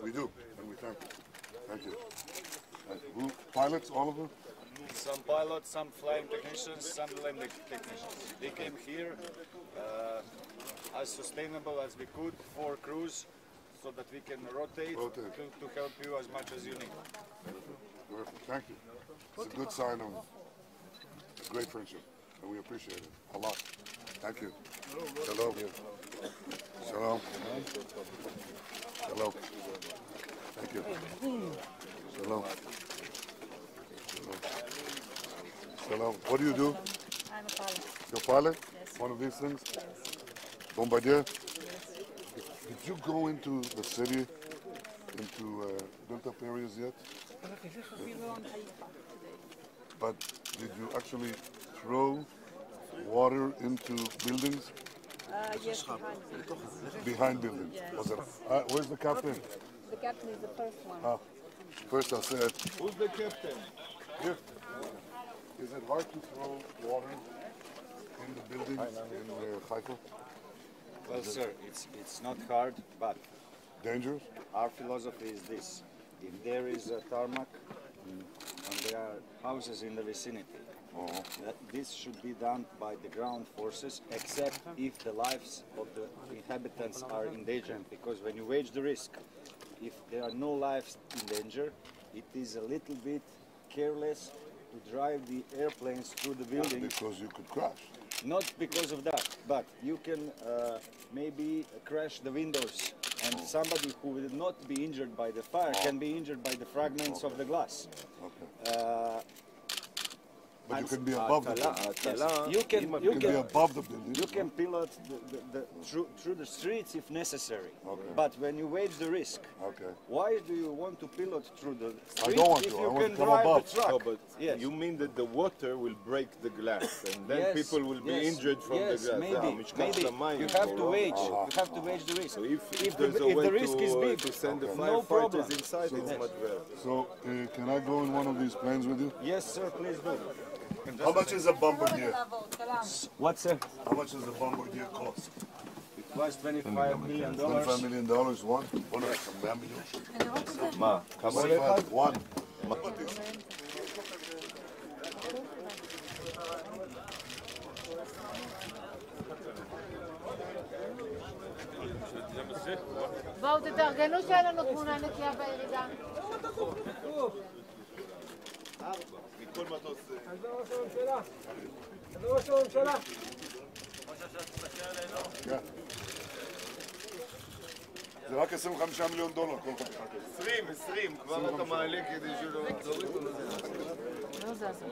We do, and we thank you. Thank you. Who pilots, all of them? Some pilots, some flying technicians, some landing technicians. They came here as sustainable as we could for crews, so that we can rotate. To help you as much as you need. Perfect. Thank you. It's a good sign of a great friendship, and we appreciate it a lot. Thank you. Hello. Shalom. Hello. Thank you. Shalom. Shalom. What do you do? I'm a pilot. You're a pilot? Yes. One of these things? Yes. Bombardier? Yes. Did you go into the city, into built-up areas yet? We were on Haifa today. But did you actually throw water into buildings? Yes, behind buildings. Behind buildings? Yes. Was it, where's the captain? The captain is the first one. First I said, Who's the captain? here. Is it hard to throw water in the buildings in Haifa? Well, sir, it's not hard, but Dangerous? our philosophy is this: if there is a tarmac and there are houses in the vicinity, that this should be done by the ground forces, except if the lives of the inhabitants are in danger. Because when you wage the risk, if there are no lives in danger, it is a little bit careless to drive the airplanes through the building. Because you could crash. Not because of that, but you can maybe crash the windows, and somebody who will not be injured by the fire can be injured by the fragments of the glass. But you can be above the building. You can be above the building. You can pilot through the streets if necessary. But when you wage the risk, why do you want to pilot through the street I don't want if to. you I want can to come drive above. the truck? No, but Yes. you mean that the water will break the glass, and then people will be injured from the glass. Maybe. You have to wage. You have to wage the risk. So if the risk is big, to send the no firefighters problem. inside, it's much better. So, can I go in one of these planes with you? Yes, sir. Please do. How much is a Bombardier? What, sir? How much does a Bombardier cost? It was $25 million. $25 million, one? One or $100 million? Ma, כמה עולה אחד? One. בואו תתארגנו שאין לנו תמונה נקייה בירידה. מכל מטוס. ראש הממשלה. זה רק $25 מיליון, כל חתיכה כזאת. 20, כבר אתה מעלה כדי שלא... לא זז.